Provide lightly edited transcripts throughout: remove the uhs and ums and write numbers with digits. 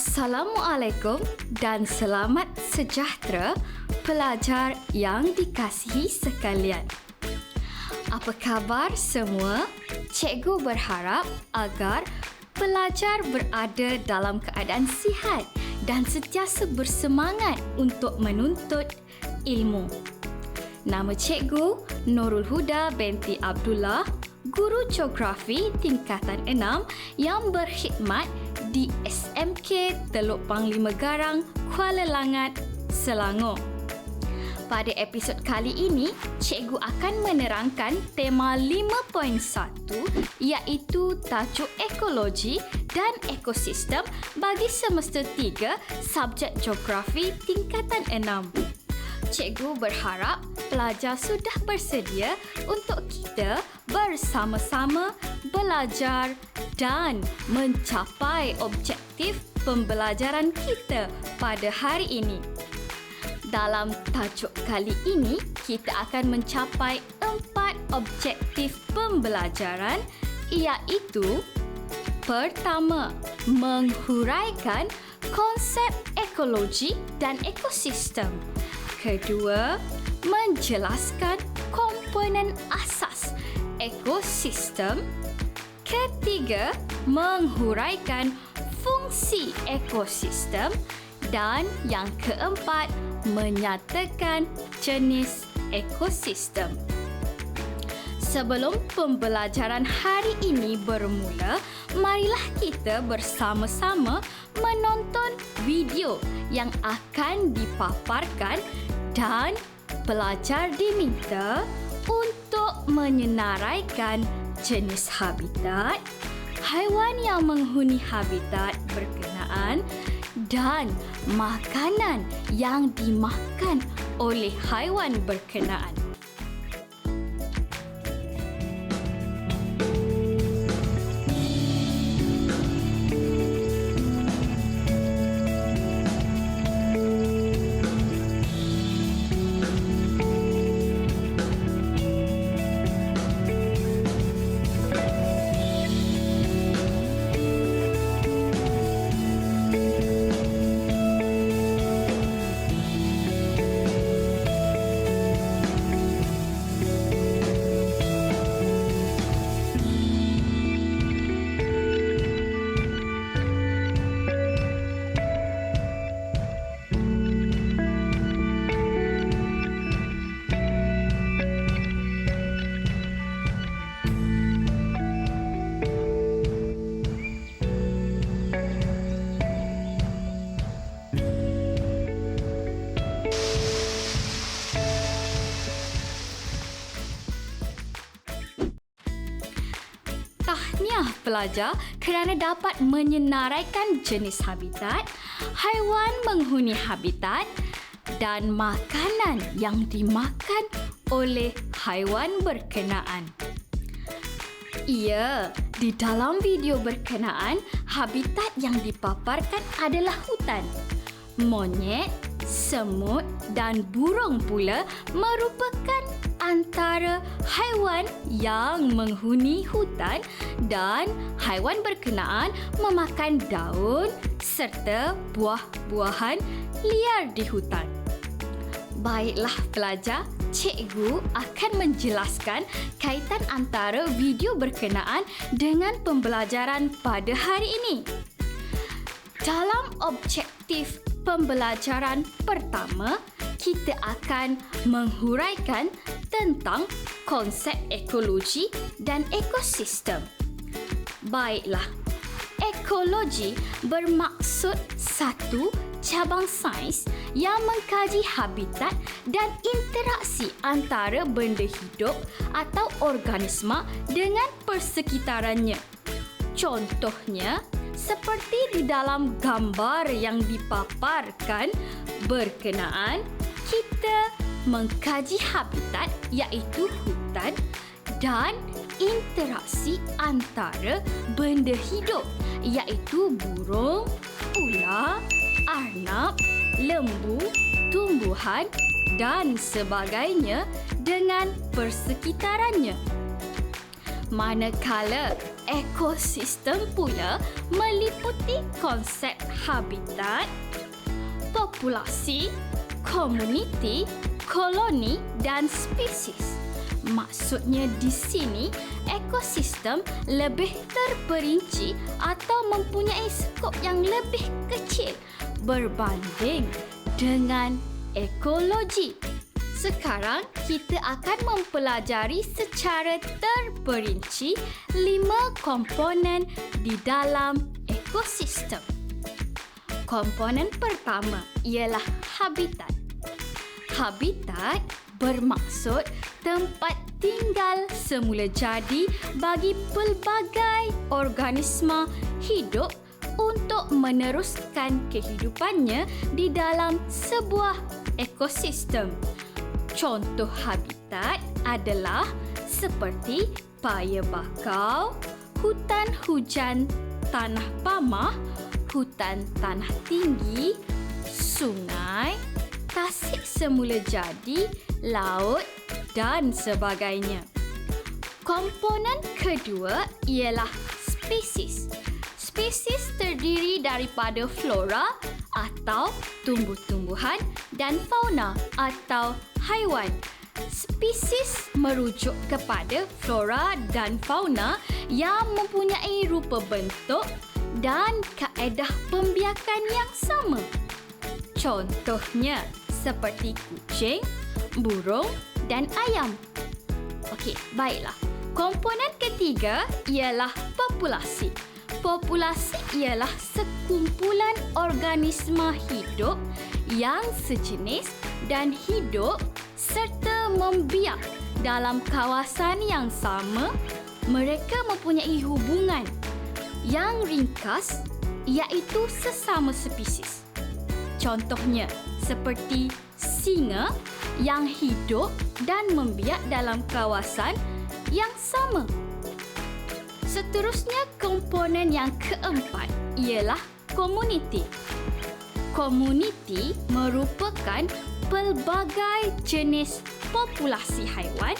Assalamualaikum dan selamat sejahtera pelajar yang dikasihi sekalian. Apa khabar semua? Cikgu berharap agar pelajar berada dalam keadaan sihat dan sentiasa bersemangat untuk menuntut ilmu. Nama cikgu Nurul Huda binti Abdullah, guru geografi tingkatan 6 yang berkhidmat di SMK Teluk Panglima Garang, Kuala Langat, Selangor. Pada episod kali ini, cikgu akan menerangkan tema 5.1 iaitu tajuk ekologi dan ekosistem bagi semester 3 subjek geografi tingkatan 6. Cikgu berharap pelajar sudah bersedia untuk kita bersama-sama belajar dan mencapai objektif pembelajaran kita pada hari ini. Dalam tajuk kali ini, kita akan mencapai 4 objektif pembelajaran iaitu: pertama, menghuraikan konsep ekologi dan ekosistem. Kedua, menjelaskan komponen asas ekosistem. Ketiga, menghuraikan fungsi ekosistem. Dan yang keempat, menyatakan jenis ekosistem. Sebelum pembelajaran hari ini bermula, marilah kita bersama-sama menonton video yang akan dipaparkan dan pelajar diminta untuk menyenaraikan jenis habitat, haiwan yang menghuni habitat berkenaan dan makanan yang dimakan oleh haiwan berkenaan. Tahniah pelajar kerana dapat menyenaraikan jenis habitat, haiwan menghuni habitat dan makanan yang dimakan oleh haiwan berkenaan. Ya, di dalam video berkenaan, habitat yang dipaparkan adalah hutan. Monyet, semut dan burung pula merupakan antara haiwan yang menghuni hutan dan haiwan berkenaan memakan daun serta buah-buahan liar di hutan. Baiklah pelajar, cikgu akan menjelaskan kaitan antara video berkenaan dengan pembelajaran pada hari ini. Dalam objektif pembelajaran pertama, kita akan menghuraikan tentang konsep ekologi dan ekosistem. Baiklah, ekologi bermaksud satu cabang sains yang mengkaji habitat dan interaksi antara benda hidup atau organisma dengan persekitarannya. Contohnya, seperti di dalam gambar yang dipaparkan berkenaan, kita mengkaji habitat iaitu hutan dan interaksi antara benda hidup iaitu burung, ular, arnab, lembu, tumbuhan dan sebagainya dengan persekitarannya. Manakala ekosistem pula meliputi konsep habitat, populasi, komuniti, koloni dan spesies. Maksudnya di sini, ekosistem lebih terperinci atau mempunyai skop yang lebih kecil berbanding dengan ekologi. Sekarang, kita akan mempelajari secara terperinci 5 komponen di dalam ekosistem. Komponen pertama ialah habitat. Habitat bermaksud tempat tinggal semula jadi bagi pelbagai organisma hidup untuk meneruskan kehidupannya di dalam sebuah ekosistem. Contoh habitat adalah seperti paya bakau, hutan hujan tanah pamah, hutan tanah tinggi, sungai, tasik semula jadi, laut dan sebagainya. Komponen kedua ialah spesies. Spesies terdiri daripada flora atau tumbuh-tumbuhan dan fauna atau haiwan. Spesies merujuk kepada flora dan fauna yang mempunyai rupa bentuk dan kaedah pembiakan yang sama. Contohnya seperti kucing, burung dan ayam. Okey, baiklah. Komponen ketiga ialah populasi. Populasi ialah sekumpulan organisma hidup yang sejenis dan hidup serta membiak dalam kawasan yang sama. Mereka mempunyai hubungan yang ringkas iaitu sesama spesies. Contohnya seperti singa yang hidup dan membiak dalam kawasan yang sama. Seterusnya, komponen yang keempat ialah komuniti. Komuniti merupakan pelbagai jenis populasi haiwan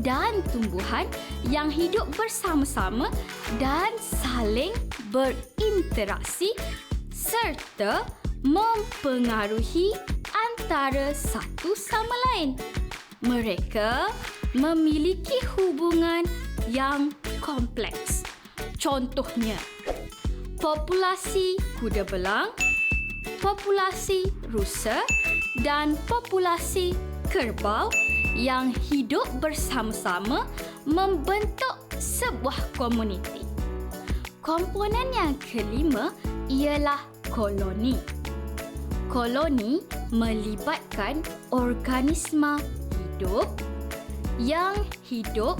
dan tumbuhan yang hidup bersama-sama dan saling berinteraksi serta mempengaruhi antara satu sama lain. Mereka memiliki hubungan yang kompleks. Contohnya, populasi kuda belang, populasi rusa dan populasi kerbau yang hidup bersama-sama membentuk sebuah komuniti. Komponen yang kelima ialah koloni. Koloni melibatkan organisma hidup yang hidup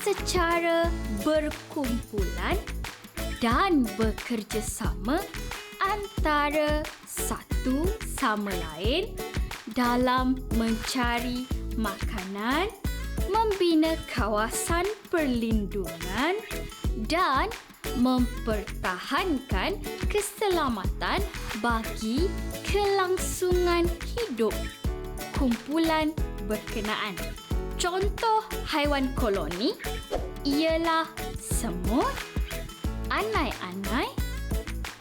secara berkumpulan dan bekerjasama antara satu sama lain dalam mencari makanan, membina kawasan perlindungan dan mempertahankan keselamatan bagi kelangsungan hidup kumpulan berkenaan. Contoh haiwan koloni ialah semut, anai-anai,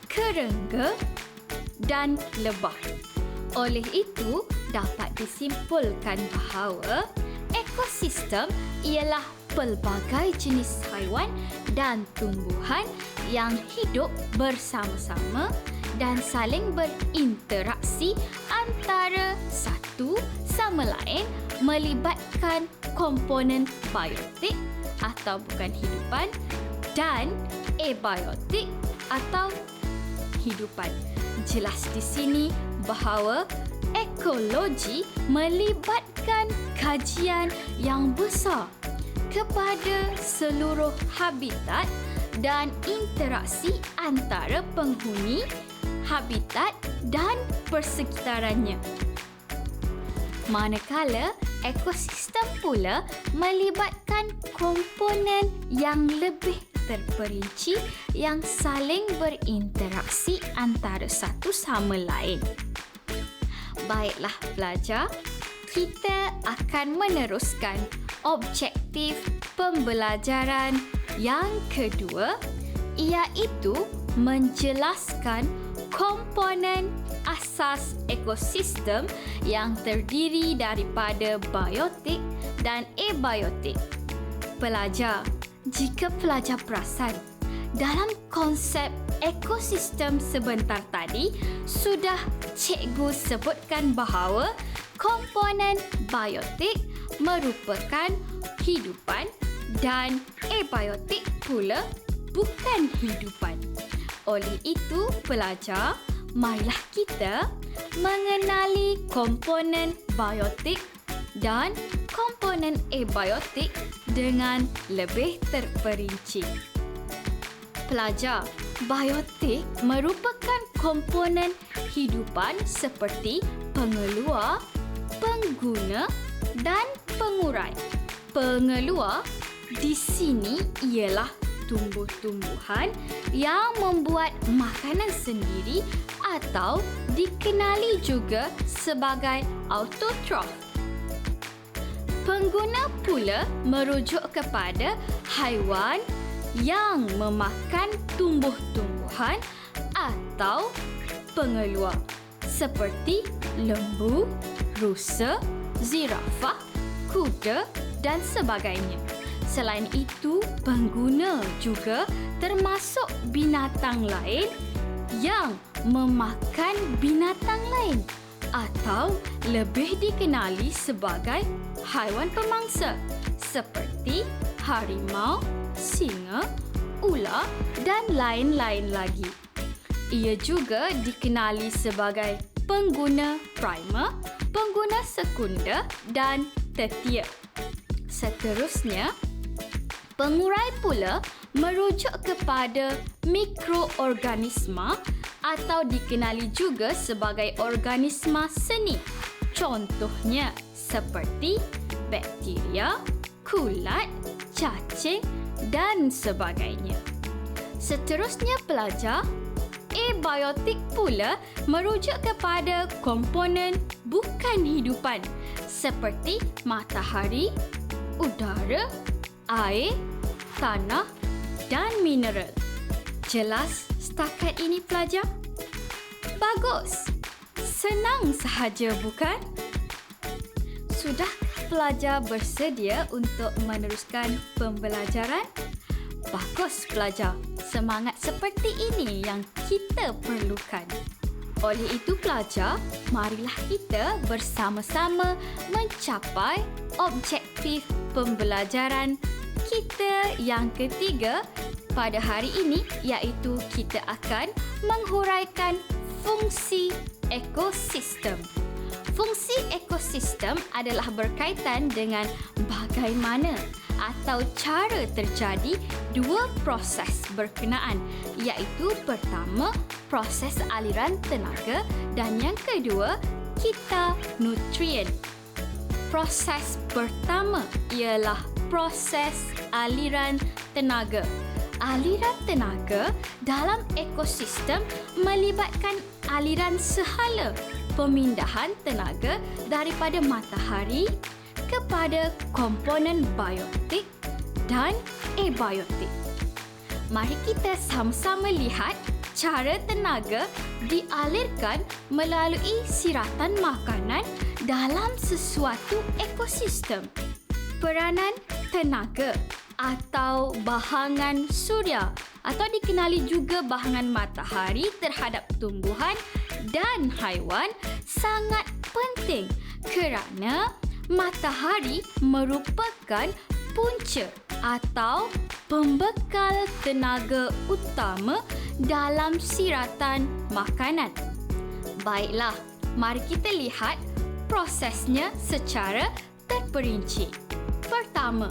kerengga dan lebah. Oleh itu, dapat disimpulkan bahawa ekosistem ialah pelbagai jenis haiwan dan tumbuhan yang hidup bersama-sama dan saling berinteraksi antara satu sama lain melibatkan komponen biotik atau bukan hidupan dan abiotik atau hidupan. Jelas di sini bahawa ekologi melibatkan kajian yang besar kepada seluruh habitat dan interaksi antara penghuni habitat dan persekitarannya. Manakala ekosistem pula melibatkan komponen yang lebih terperinci yang saling berinteraksi antara satu sama lain. Baiklah pelajar, kita akan meneruskan objektif pembelajaran yang kedua iaitu menjelaskan komponen asas ekosistem yang terdiri daripada biotik dan abiotik. Pelajar, jika pelajar perasan, dalam konsep ekosistem sebentar tadi, sudah cikgu sebutkan bahawa komponen biotik merupakan hidupan dan abiotik pula bukan hidupan. Oleh itu, pelajar, marilah kita mengenali komponen biotik dan komponen abiotik dengan lebih terperinci. Pelajar, biotik merupakan komponen hidupan seperti pengeluar, pengguna dan pengurai. Pengeluar di sini ialah tumbuh-tumbuhan yang membuat makanan sendiri atau dikenali juga sebagai autotrof. Pengguna pula merujuk kepada haiwan yang memakan tumbuh-tumbuhan atau pengeluar seperti lembu, rusa, zirafah, kuda dan sebagainya. Selain itu, pengguna juga termasuk binatang lain yang memakan binatang lain atau lebih dikenali sebagai haiwan pemangsa seperti harimau, singa, ular dan lain-lain lagi. Ia juga dikenali sebagai pengguna primer, pengguna sekunder dan tertier. Seterusnya, pengurai pula merujuk kepada mikroorganisma atau dikenali juga sebagai organisma seni. Contohnya seperti bakteria, kulat, cacing dan sebagainya. Seterusnya pelajar, abiotik pula merujuk kepada komponen bukan hidupan seperti matahari, udara, air, tanah dan mineral. Jelas setakat ini pelajar? Bagus. Senang sahaja bukan? Sudah pelajar bersedia untuk meneruskan pembelajaran? Bagus pelajar. Semangat seperti ini yang kita perlukan. Oleh itu pelajar, marilah kita bersama-sama mencapai objektif pembelajaran kita yang ketiga pada hari ini, iaitu kita akan menghuraikan fungsi ekosistem. Fungsi ekosistem adalah berkaitan dengan bagaimana atau cara terjadi dua proses berkenaan, iaitu pertama, proses aliran tenaga dan yang kedua, kita nutrien. Proses pertama ialah proses aliran tenaga. Aliran tenaga dalam ekosistem melibatkan aliran sehala pemindahan tenaga daripada matahari kepada komponen biotik dan abiotik. Mari kita sama-sama lihat cara tenaga dialirkan melalui siratan makanan dalam sesuatu ekosistem. Peranan tenaga atau bahangan suria atau dikenali juga bahangan matahari terhadap tumbuhan dan haiwan sangat penting kerana matahari merupakan punca atau pembekal tenaga utama dalam siratan makanan. Baiklah, mari kita lihat prosesnya secara terperinci. Pertama,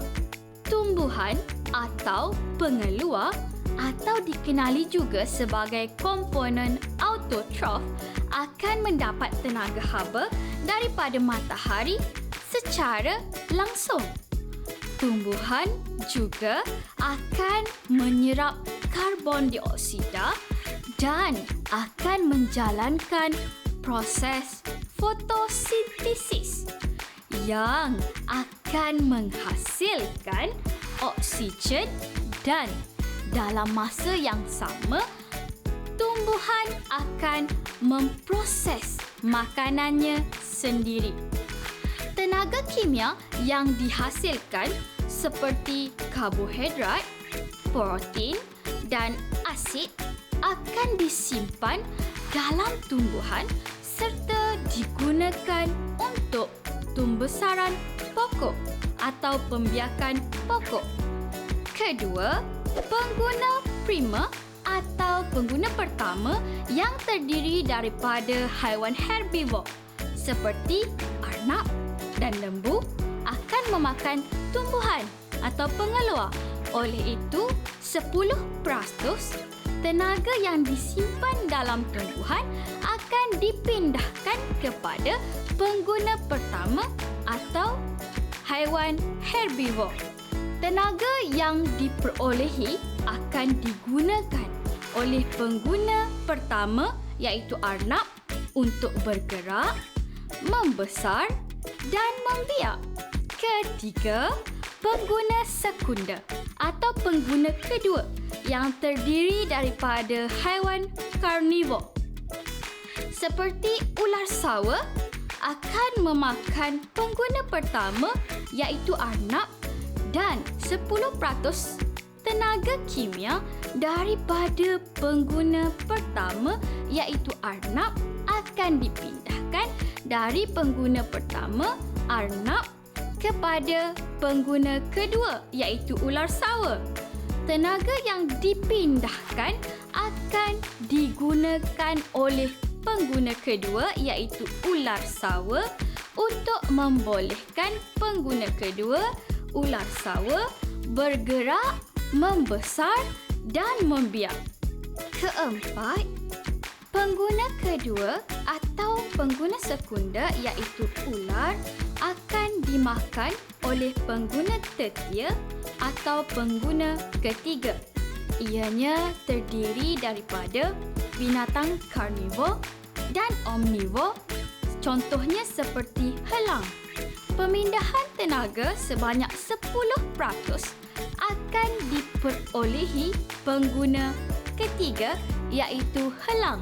tumbuhan atau pengeluar atau dikenali juga sebagai komponen autotrof akan mendapat tenaga haba daripada matahari secara langsung. Tumbuhan juga akan menyerap karbon dioksida dan akan menjalankan proses fotosintesis yang akan menghasilkan oksigen dan dalam masa yang sama, tumbuhan akan memproses makanannya sendiri. Tenaga kimia yang dihasilkan seperti karbohidrat, protein dan asid akan disimpan dalam tumbuhan serta digunakan untuk tumbesaran pokok atau pembiakan pokok. Kedua, pengguna primer atau pengguna pertama yang terdiri daripada haiwan herbivor seperti arnab dan lembu akan memakan tumbuhan atau pengeluar. Oleh itu, 10% tenaga yang disimpan dalam tumbuhan akan dipindahkan kepada pengguna pertama atau haiwan herbivor. Tenaga yang diperolehi akan digunakan oleh pengguna pertama iaitu arnab untuk bergerak, membesar dan membiak. Ketiga, pengguna sekunder atau pengguna kedua yang terdiri daripada haiwan karnivor seperti ular sawa akan memakan pengguna pertama iaitu arnab dan 10% tenaga kimia daripada pengguna pertama iaitu arnab akan dipindahkan dari pengguna pertama arnab kepada pengguna kedua iaitu ular sawa. Tenaga yang dipindahkan akan digunakan oleh pengguna kedua iaitu ular sawa untuk membolehkan pengguna kedua ular sawa bergerak, membesar dan membiak. Keempat, pengguna kedua atau pengguna sekunder iaitu ular akan dimakan oleh pengguna tertia atau pengguna ketiga. Ianya terdiri daripada binatang karnivor dan omnivor, contohnya seperti helang. Pemindahan tenaga sebanyak 10% akan diperolehi pengguna ketiga iaitu helang.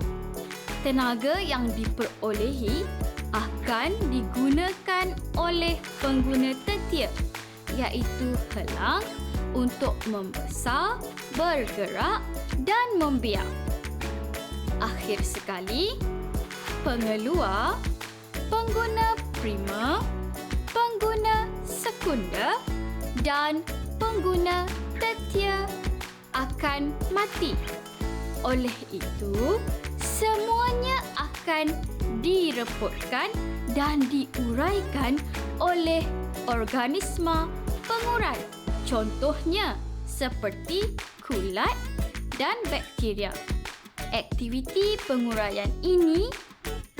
Tenaga yang diperolehi akan digunakan oleh pengguna tertia iaitu helang untuk membesar, bergerak dan membiak. Akhir sekali, pengeluar, pengguna primer, pengguna sekunder dan pengguna tertia akan mati. Oleh itu, semuanya akan direpotkan dan diuraikan oleh organisma pengurai. Contohnya seperti kulat dan bakteria. Aktiviti penguraian ini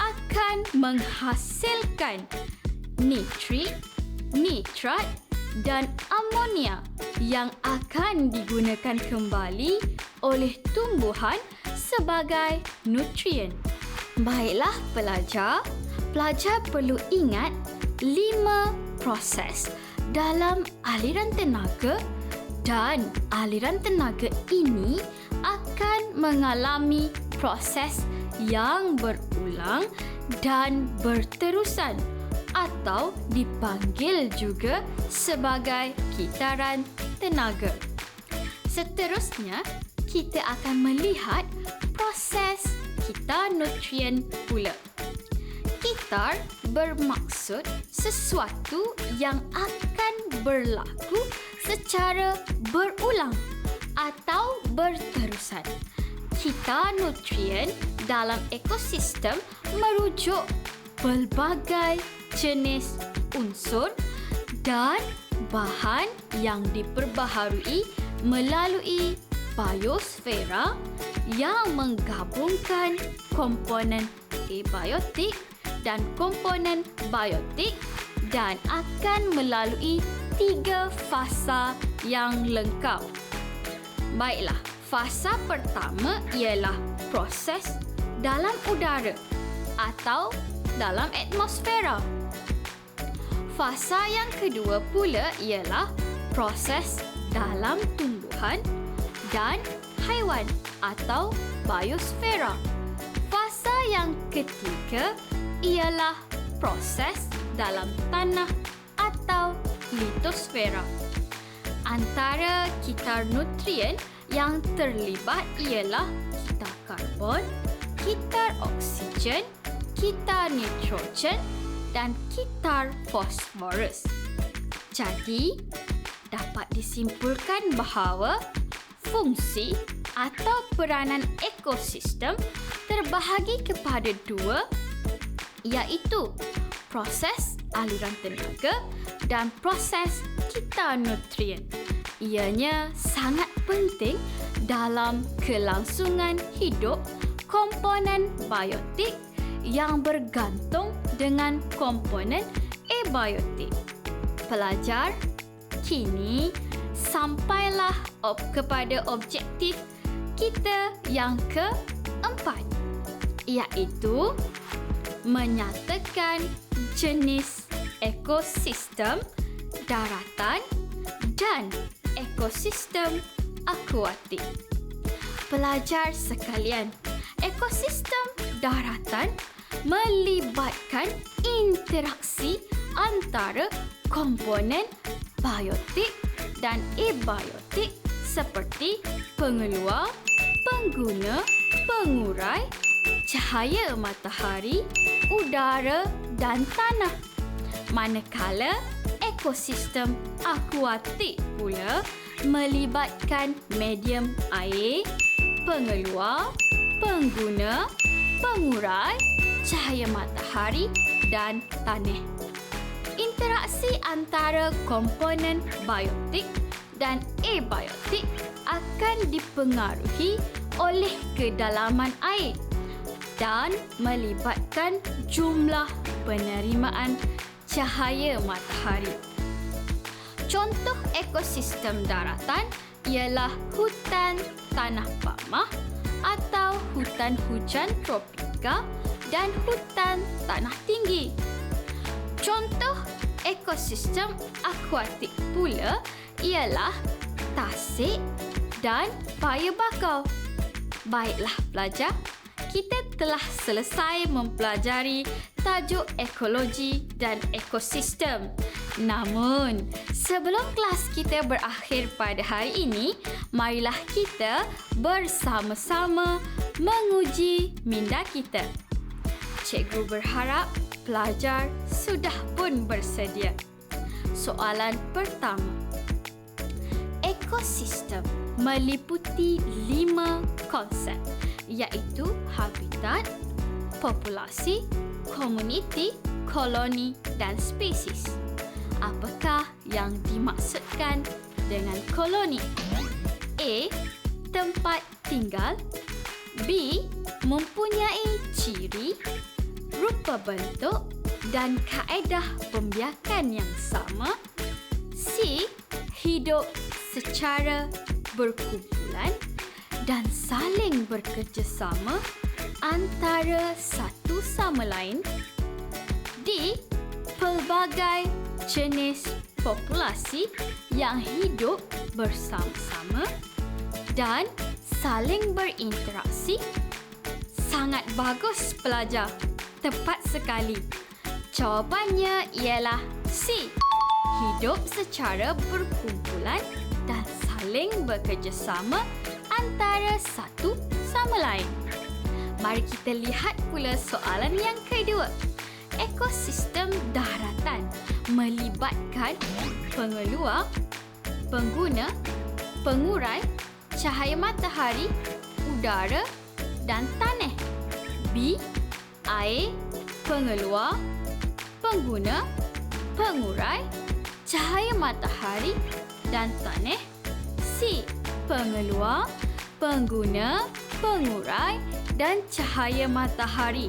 akan menghasilkan nitrit, nitrat dan amonia yang akan digunakan kembali oleh tumbuhan sebagai nutrien. Baiklah pelajar perlu ingat 5 proses dalam aliran tenaga dan aliran tenaga ini akan mengalami proses yang berulang dan berterusan atau dipanggil juga sebagai kitaran tenaga. Seterusnya, kita akan melihat proses kitar nutrien pula. Kitar bermaksud sesuatu yang akan berlaku secara berulang atau berterusan. Kitar nutrien dalam ekosistem merujuk pelbagai jenis unsur dan bahan yang diperbaharui melalui biosfera yang menggabungkan komponen abiotik dan komponen biotik dan akan melalui 3 fasa yang lengkap. Baiklah, fasa pertama ialah proses dalam udara atau dalam atmosfera. Fasa yang kedua pula ialah proses dalam tumbuhan dan haiwan atau biosfera. Fasa yang ketiga ialah proses dalam tanah atau litosfera. Antara kitar nutrien yang terlibat ialah kitar karbon, kitar oksigen, kitar nitrogen dan kitar fosforus. Jadi, dapat disimpulkan bahawa fungsi atau peranan ekosistem terbahagi kepada dua, iaitu proses aliran tenaga dan proses kitar nutrien. Ianya sangat penting dalam kelangsungan hidup komponen biotik yang bergantung dengan komponen abiotik. Pelajar, kini sampailah kepada objektif kita yang keempat, iaitu menyatakan jenis ekosistem daratan dan ekosistem akuatik. Pelajar sekalian, ekosistem daratan melibatkan interaksi antara komponen biotik dan abiotik seperti pengeluar, pengguna, pengurai, cahaya matahari, udara dan tanah. Manakala ekosistem akuatik pula melibatkan medium air, pengeluar, pengguna, pengurai, cahaya matahari dan tanah. Interaksi antara komponen biotik dan abiotik akan dipengaruhi oleh kedalaman air dan melibatkan jumlah penerimaan cahaya matahari. Contoh ekosistem daratan ialah hutan tanah pamah atau hutan hujan tropika dan hutan tanah tinggi. Contoh ekosistem akuatik pula ialah tasik dan paya bakau. Baiklah pelajar, kita telah selesai mempelajari tajuk ekologi dan ekosistem. Namun, sebelum kelas kita berakhir pada hari ini, marilah kita bersama-sama menguji minda kita. Cikgu berharap pelajar sudah pun bersedia. Soalan pertama. Ekosistem meliputi 5 konsep, iaitu habitat, populasi, komuniti, koloni dan spesies. Apakah yang dimaksudkan dengan koloni? A. Tempat tinggal. B. Mempunyai ciri, rupa bentuk dan kaedah pembiakan yang sama. C. Hidup secara berkumpulan dan saling bekerjasama antara satu sama lain. D. Pelbagai jenis populasi yang hidup bersama-sama dan saling berinteraksi. Sangat bagus pelajar. Tepat sekali. Jawapannya ialah C. Hidup secara berkumpulan dan saling bekerjasama antara satu sama lain. Mari kita lihat pula soalan yang kedua. Ekosistem daratan melibatkan pengeluar, pengguna, pengurai, cahaya matahari, udara dan tanah. B. Air, pengeluar, pengguna, pengurai, cahaya matahari dan tanah. C. Pengeluar, pengguna, pengurai dan cahaya matahari.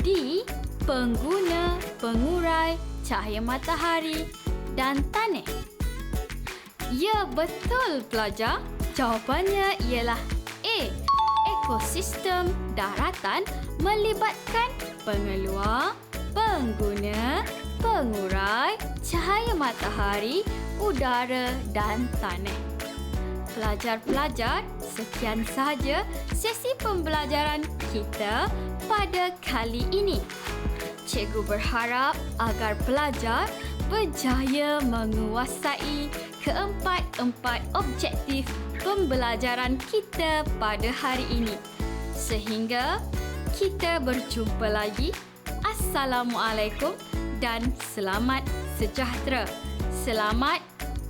D. Pengguna, pengurai, cahaya matahari dan tanah. Ya, betul pelajar. Jawapannya ialah A. Ekosistem daratan melibatkan pengeluar, pengguna, pengurai, cahaya matahari, udara dan tanah. Pelajar-pelajar, sekian sahaja sesi pembelajaran kita pada kali ini. Cikgu berharap agar pelajar berjaya menguasai keempat-empat objektif pembelajaran kita pada hari ini. Sehingga kita berjumpa lagi. Assalamualaikum dan selamat sejahtera. Selamat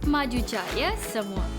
maju jaya semua.